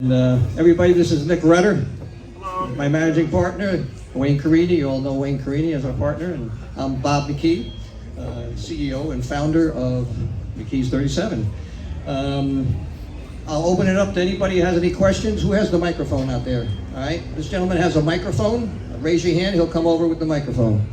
And everybody, this is Nick Rutter, Hello. my managing partner. Wayne Carini, you all know Wayne Carini as our partner, and I'm Bob McKee, CEO and founder of McKee's 37. I'll open it up to anybody who has any questions. Who has the microphone out there? All right, this gentleman has a microphone. Raise your hand, he'll come over with the microphone.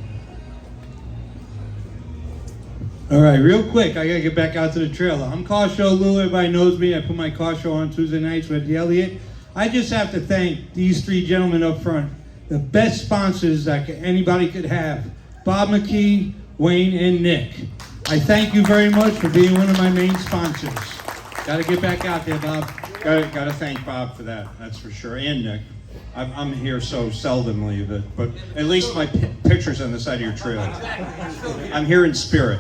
All right, real quick, I gotta get back out to the trailer. I'm Car Show Lou, everybody knows me. I put my car show on Tuesday nights with the Elliott. I just have to thank these three gentlemen up front, the best sponsors that anybody could have. Bob McKee, Wayne, and Nick. I thank you very much for being one of my main sponsors. Gotta get back out there, Bob. Gotta thank Bob for that, that's for sure, and Nick. I'm here so seldomly, but at least my picture's on the side of your trailer. I'm here in spirit.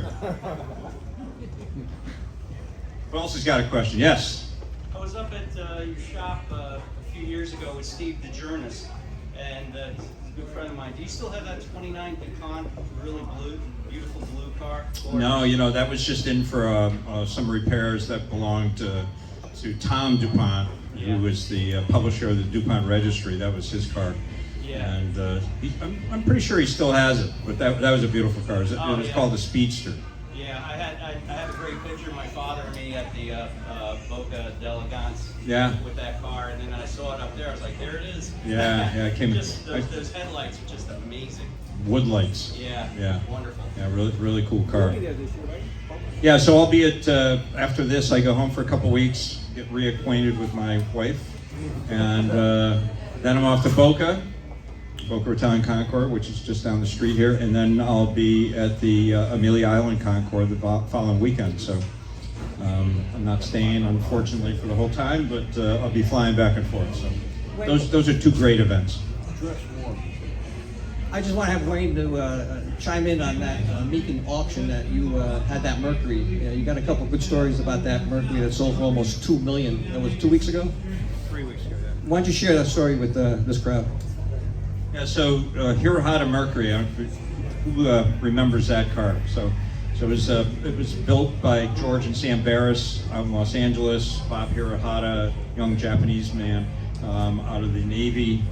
Who else has got a question? Yes? I was up at your shop a few years ago with Steve DeJournas, and he's a good friend of mine. Do you still have that 29 Pecan, really beautiful blue car? No, you know, that was just in for some repairs that belonged to Tom DuPont, who was the publisher of the DuPont Registry. That was his car. Yeah. And I'm pretty sure he still has it, but that was a beautiful car. It was called the Speedster. Yeah, I had a great picture of my father and me at the Boca d'Elegance with that car, and then I saw it up there. I was like, there it is. Yeah, it came. Just those headlights are just amazing. Wood lights. Yeah. Wonderful. Yeah, really cool car. Yeah, so I'll be at after this. I go home for a couple weeks, get reacquainted with my wife, and then I'm off to Boca Raton Concours, which is just down the street here, and then I'll be at the Amelia Island Concours the following weekend. So I'm not staying, unfortunately, for the whole time, but I'll be flying back and forth. So those are two great events. I just want to have Wayne to chime in on that Meekin auction that you had that Mercury. You got a couple good stories about that Mercury that sold for almost $2 million. That was 2 weeks ago? 3 weeks ago, yeah. Why don't you share that story with this crowd? Yeah, so Hirahata Mercury, who remembers that car? So it was built by George and Sam Barris out in Los Angeles. Bob Hirahata, young Japanese man out of the Navy,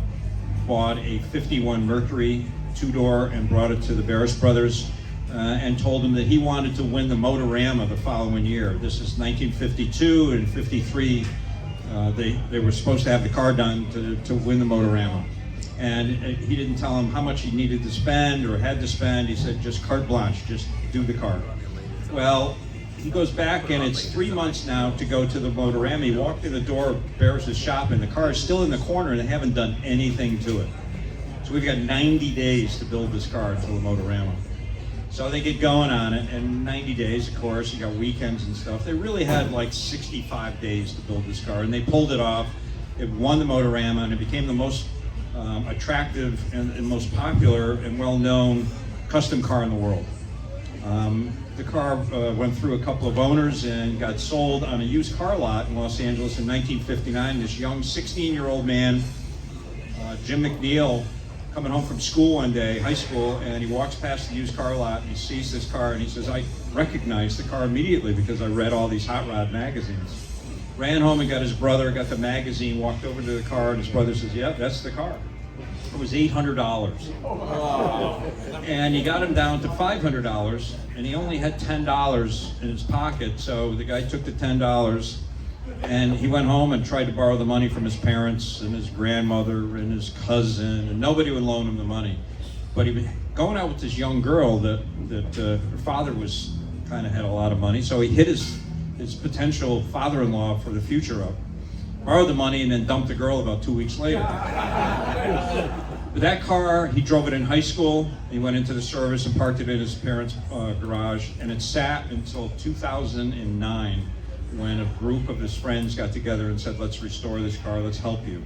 bought a 51 Mercury two-door and brought it to the Barris brothers and told them that he wanted to win the Motorama the following year. This is 1952 and 53. They were supposed to have the car done to win the Motorama. And he didn't tell him how much he needed to spend or had to spend. He said, just carte blanche, just do the car. Well, he goes back, and it's 3 months now to go to the Motorama. He walked in the door of Barris' shop, and the car is still in the corner, and they haven't done anything to it. So we've got 90 days to build this car until the Motorama. So they get going on it, and 90 days, of course, you got weekends and stuff. They really had like 65 days to build this car, and they pulled it off. It won the Motorama, and it became the most attractive and most popular and well-known custom car in the world. The car went through a couple of owners and got sold on a used car lot in Los Angeles in 1959. This young 16-year-old man, Jim McNeil, coming home from school one day, high school, and he walks past the used car lot and he sees this car and he says, I recognize the car immediately because I read all these hot rod magazines. Ran home and got his brother, got the magazine, walked over to the car, and his brother says, yeah, that's the car. It was $800. And he got him down to $500, and he only had $10 in his pocket, so the guy took the $10, and he went home and tried to borrow the money from his parents and his grandmother and his cousin, and nobody would loan him the money. But he was going out with this young girl that her father was kind of had a lot of money, so he hit his potential father-in-law for the future up, borrowed the money, and then dumped the girl about 2 weeks later. But that car, he drove it in high school. He went into the service and parked it in his parents' garage, and it sat until 2009 when a group of his friends got together and said, let's restore this car, let's help you.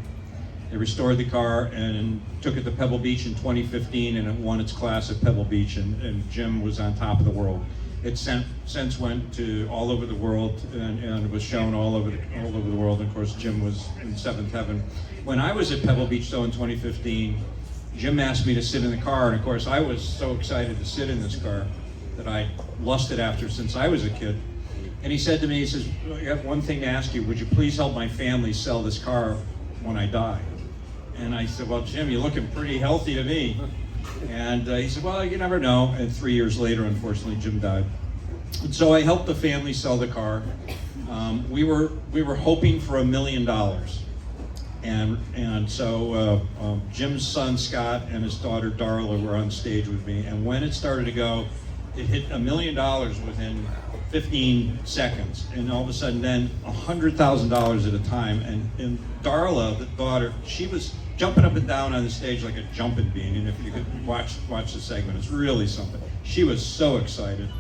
They restored the car and took it to Pebble Beach in 2015, and it won its class at Pebble Beach, and Jim was on top of the world. It since went to all over the world and was shown all over the world. And of course, Jim was in seventh heaven. When I was at Pebble Beach, though, in 2015, Jim asked me to sit in the car, and of course, I was so excited to sit in this car that I lusted after since I was a kid. And he said to me, he says, I have one thing to ask you. Would you please help my family sell this car when I die? And I said, well, Jim, you're looking pretty healthy to me. And he said, well, you never know. And 3 years later, unfortunately, Jim died. And so I helped the family sell the car. We were hoping for $1 million. And so Jim's son, Scott, and his daughter, Darla, were on stage with me. And when it started to go, it hit $1 million within 15 seconds. And all of a sudden then $100,000 at a time. And Darla, the daughter, she was jumping up and down on the stage like a jumping bean. And if you could watch the segment, it's really something. She was so excited.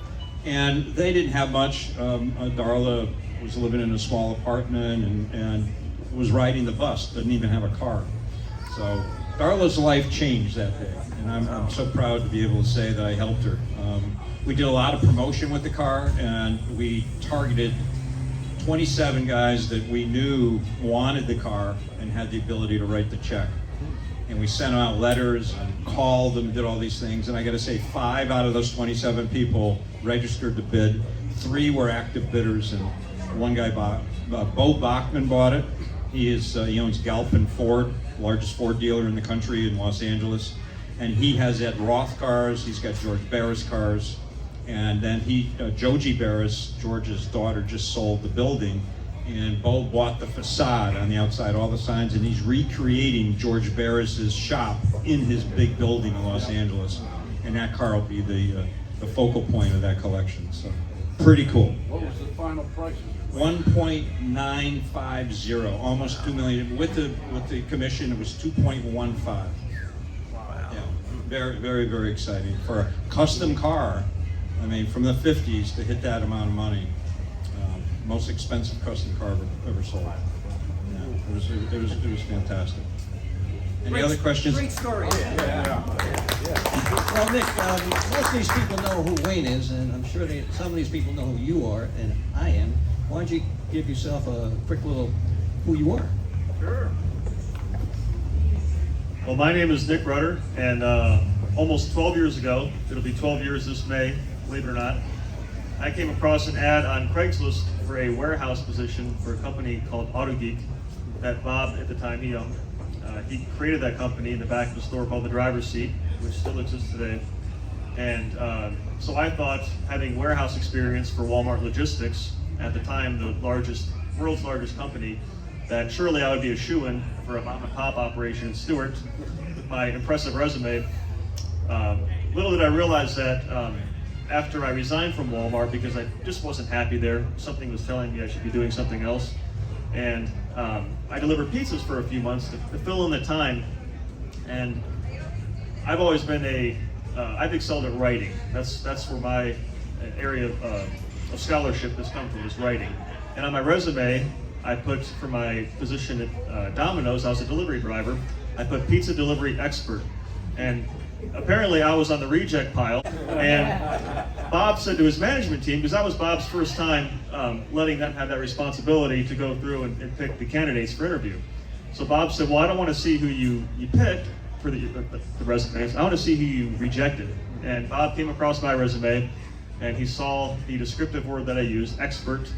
And they didn't have much. Darla was living in a small apartment and was riding the bus, didn't even have a car. So Darla's life changed that day, and I'm so proud to be able to say that I helped her. We did a lot of promotion with the car, and we targeted 27 guys that we knew wanted the car and had the ability to write the check. And we sent out letters and called them, did all these things, and I gotta say 5 out of those 27 people registered to bid. 3 were active bidders, and one guy bought, Bo Bachman bought it. He owns Galpin Ford, largest Ford dealer in the country in Los Angeles. And he has Ed Roth cars, he's got George Barris cars. And then Joji Barris, George's daughter, just sold the building. And Bo bought the facade on the outside, all the signs, and he's recreating George Barris's shop in his big building in Los Angeles. And that car will be the focal point of that collection, so pretty cool. What was the final price? 1.950, almost 2 million. With the commission, it was 2.15. Wow. Yeah, very, very, very exciting for a custom car. I mean, from the 50s to hit that amount of money, most expensive custom car ever sold. Yeah, it was fantastic. Any other questions? Great story. Well, Nick, most of these people know who Wayne is, and I'm sure some of these people know who you are, and I am. Why don't you give yourself a quick little who you are? Sure. Well, my name is Nick Rutter, and almost 12 years ago, it'll be 12 years this May, believe it or not, I came across an ad on Craigslist for a warehouse position for a company called Auto Geek that Bob, at the time, he owned. He created that company in the back of a store called The Driver's Seat, which still exists today. And so I thought, having warehouse experience for Walmart Logistics, at the time the world's largest company, that surely I would be a shoo-in for a mom and pop operation in Stewart with my impressive resume. Little did I realize that after I resigned from Walmart, because I just wasn't happy there, something was telling me I should be doing something else. And I delivered pizzas for a few months to fill in the time. And I've always been I've excelled at writing. That's where my area of scholarship has come from, is writing. And on my resume, I put, for my position at Domino's, I was a delivery driver, I put pizza delivery expert. And apparently I was on the reject pile. And Bob said to his management team, because that was Bob's first time letting them have that responsibility to go through and pick the candidates for interview. So Bob said, well, I don't want to see who you picked for the resumes, I want to see who you rejected. And Bob came across my resume, and he saw the descriptive word that I used, expert,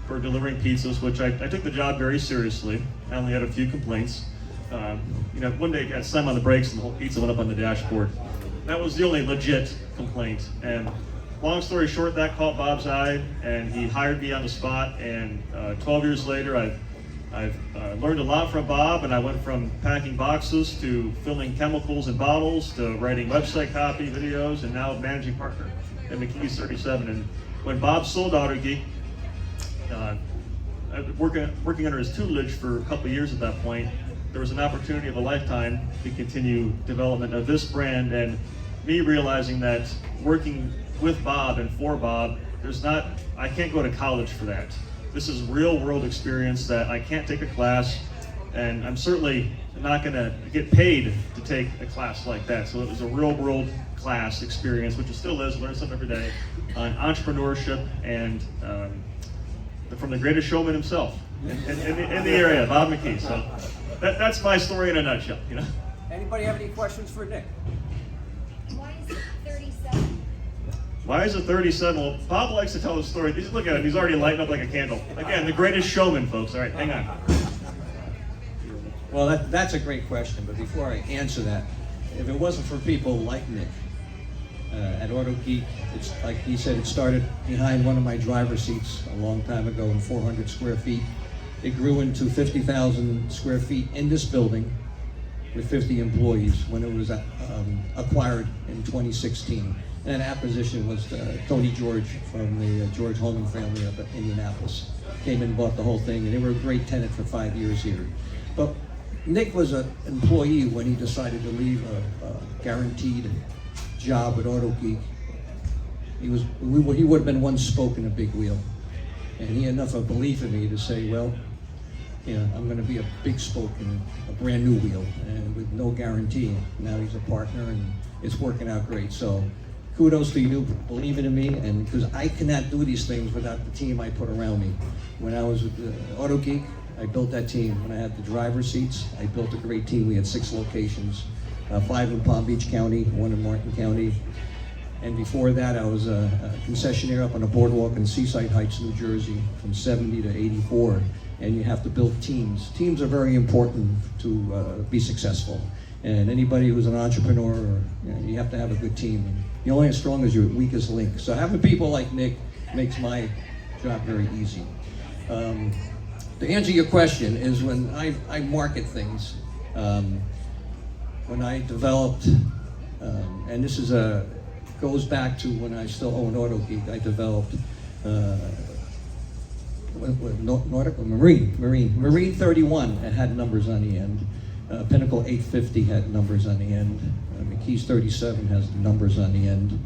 for delivering pizzas, which I took the job very seriously. I only had a few complaints. One day I slammed on the brakes and the whole pizza went up on the dashboard. That was the only legit complaint. And long story short, that caught Bob's eye, and he hired me on the spot. And 12 years later, I've learned a lot from Bob, and I went from packing boxes to filling chemicals in bottles to writing website copy, videos, and now managing partner at McKee's 37. And when Bob sold Auto Geek, working under his tutelage for a couple of years at that point, there was an opportunity of a lifetime to continue development of this brand, and me realizing that working with Bob and for Bob, I can't go to college for that. This is real world experience that I can't take a class, and I'm certainly not gonna get paid to take a class like that. So it was a real world class experience, which it still is, learn something every day, on entrepreneurship and from the greatest showman himself in the area, Bob McKee. So that's my story in a nutshell. Anybody have any questions for Nick? Why is it 37? Why is it 37? Well, Bob likes to tell the story. Just look at him. He's already lighting up like a candle. Again, the greatest showman, folks. All right, hang on. Well, that's a great question, but before I answer that, if it wasn't for people like Nick at Auto Geek, it's like he said, it started behind one of my driver's seats a long time ago in 400 square feet. It grew into 50,000 square feet in this building with 50 employees when it was acquired in 2016. And that acquisition was Tony George from the George Holman family up at Indianapolis. Came in and bought the whole thing, and they were a great tenant for 5 years here. But Nick was an employee when he decided to leave a guaranteed job at Auto Geek. He would have been one spoke in a big wheel. And he had enough of belief in me to say, well, you know, I'm gonna be a big spoke in a brand new wheel and with no guarantee. Now he's a partner and it's working out great. So kudos to you believing in me, and because I cannot do these things without the team I put around me. When I was with Auto Geek, I built that team. When I had the driver's seats, I built a great team. We had 6 locations, 5 in Palm Beach County, 1 in Martin County. And before that, I was a concessionaire up on a boardwalk in Seaside Heights, New Jersey, from 70 to 84. And you have to build teams. Teams are very important to be successful. And anybody who's an entrepreneur, you have to have a good team. You're only as strong as your weakest link. So having people like Nick makes my job very easy. To answer your question is when I market things, when I developed, and this is goes back to when I still owned Auto Geek, I developed Nautical Marine 31. It had numbers on the end. Pinnacle 850 had numbers on the end. McKee's 37 has numbers on the end.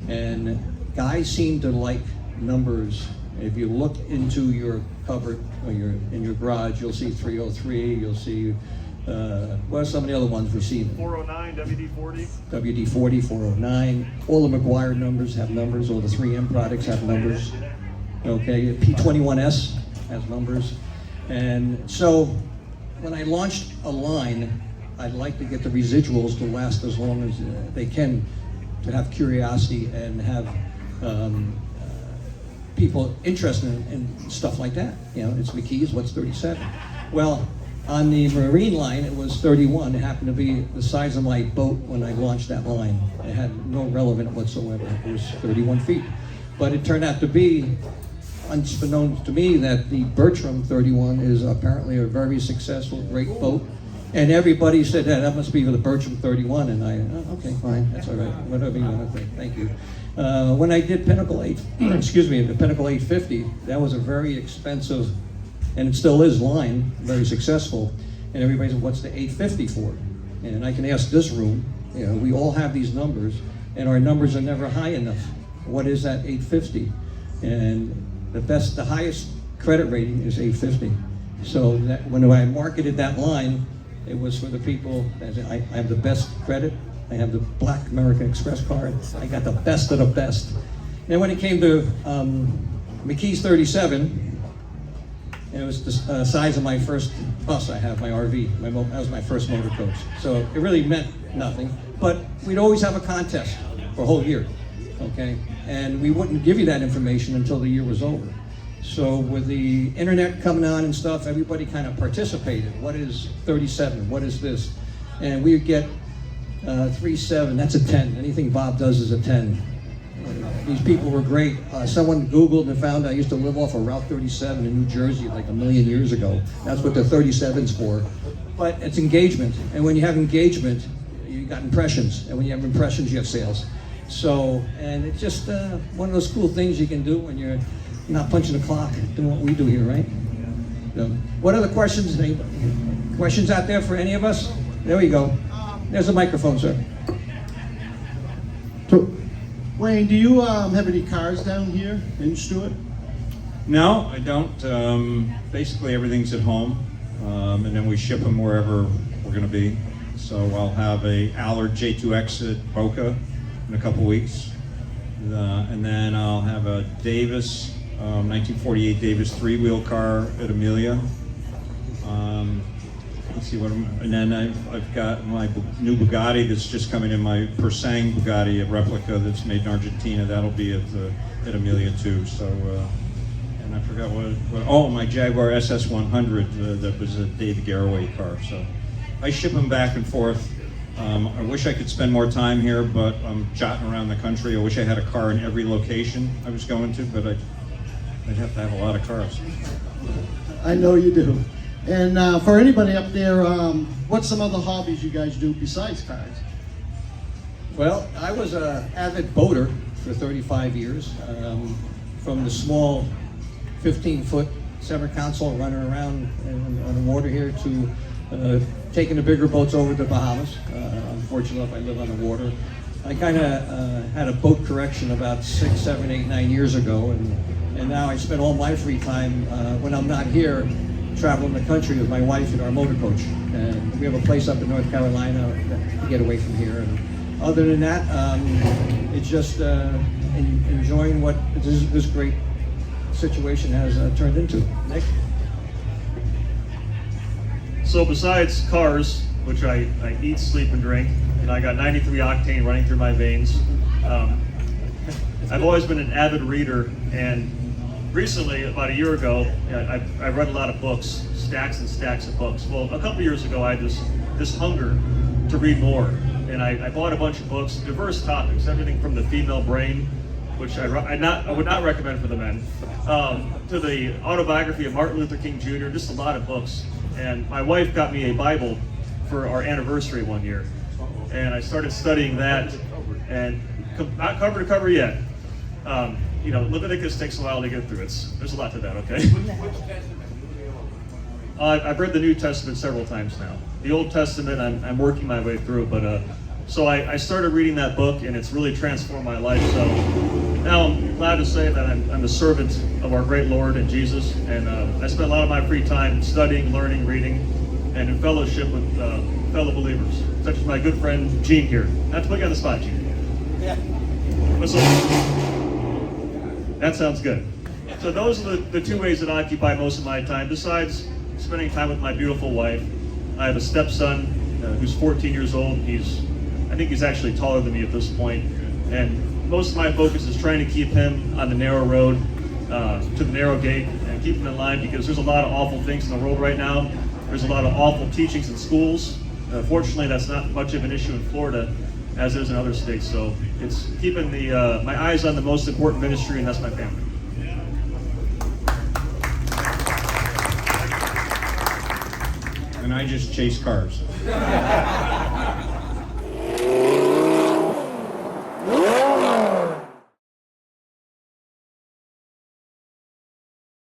And guys seem to like numbers. If you look into your cupboard or in your garage, you'll see 303, you'll see, what are some of the other ones we're seeing? 409, WD-40. WD-40, 409. All the McGuire numbers have numbers, all the 3M products have numbers. Okay, P21S has numbers. And so when I launched a line, I'd like to get the residuals to last as long as they can, to have curiosity and have people interested in stuff like that. You know, it's McKee's, what's 37? Well, on the Marine line, it was 31. It happened to be the size of my boat when I launched that line. It had no relevance whatsoever. It was 31 feet. But it turned out to be, unbeknownst to me, that the Bertram 31 is apparently a very successful, great boat. And everybody said, that must be the Bertram 31. And I, oh, okay, fine, that's all right, whatever you want to think, thank you. When I did Pinnacle 8, excuse me, the Pinnacle 850, that was a very expensive, and it still is, line, very successful. And everybody said, what's the 850 for? And I can ask this room, you know, we all have these numbers, and our numbers are never high enough. What is that 850? And the highest credit rating is 850. So that when I marketed that line, it was for the people, I have the best credit, I have the Black American Express card, I got the best of the best. And when it came to McKee's 37, it was the size of my first bus I have, my RV, that was my first motor coach. So it really meant nothing, but we'd always have a contest for a whole year, okay? And we wouldn't give you that information until the year was over. So with the internet coming on and stuff, everybody kind of participated. What is 37? What is this? And we would get 37, that's a 10. Anything Bob does is a 10. These people were great. Someone Googled and found I used to live off of Route 37 in New Jersey like 1,000,000 years ago. That's what the 37's for. But it's engagement. And when you have engagement, you got impressions. And when you have impressions, you have sales. So, and it's just one of those cool things you can do when you're not punching the clock, doing what we do here, right? So, what other questions? Any questions out there for any of us? There we go. There's a microphone, sir. So, Wayne, do you have any cars down here in Stewart? No, I don't. Basically, everything's at home, and then we ship them wherever we're going to be. So I'll have a Allard J2X at Boca in a couple weeks, and then I'll have a Davis 1948 Davis 3-wheel car at Amelia. let's see what and then I've got my new Bugatti that's just coming in, my Persang Bugatti, a replica that's made in Argentina. That'll be at Amelia too. So, and I forgot what my Jaguar SS100 that was a David Garraway car. So I ship them back and forth. I wish I could spend more time here, but I'm jotting around the country. I wish I had a car in every location I was going to, but I'd have to have a lot of cars. I know you do. And for anybody up there, what's some other hobbies you guys do besides cars? Well, I was an avid boater for 35 years, from the small 15-foot center console running around on the water here to taking the bigger boats over to the Bahamas. Unfortunately, if I live on the water. I kind of had a boat correction about 6, 7, 8, 9 years ago, and now I spend all my free time when I'm not here traveling the country with my wife in our motor coach. And we have a place up in North Carolina to get away from here. And other than that, it's just enjoying what this great situation has turned into. Nick? So besides cars, which I eat, sleep, and drink, and I got 93 octane running through my veins, I've always been an avid reader, and recently, about a year ago, I read a lot of books, stacks and stacks of books. Well, a couple years ago, I had this hunger to read more, and I bought a bunch of books, diverse topics, everything from the female brain, which I would not recommend for the men, to the autobiography of Martin Luther King Jr., just a lot of books. And my wife got me a Bible for our anniversary one year, and I started studying that, and not cover to cover yet. Leviticus takes a while to get through. There's a lot to that, okay? I've read the New Testament several times now. The Old Testament, I'm working my way through, but so I started reading that book, and it's really transformed my life. So now I'm glad to say that I'm a servant of our great Lord and Jesus, and I spend a lot of my free time studying, learning, reading, and in fellowship with fellow believers, such as my good friend Gene here. Not to put you on the spot, Gene. Yeah. That sounds good. So those are the two ways that I occupy most of my time, besides spending time with my beautiful wife. I have a stepson who's 14 years old. I think he's actually taller than me at this point. And most of my focus is trying to keep him on the narrow road, to the narrow gate, and keep him in line, because there's a lot of awful things in the world right now. There's a lot of awful teachings in schools. Fortunately, that's not much of an issue in Florida, as is in other states. So it's keeping my eyes on the most important ministry, and that's my family. And I just chase cars.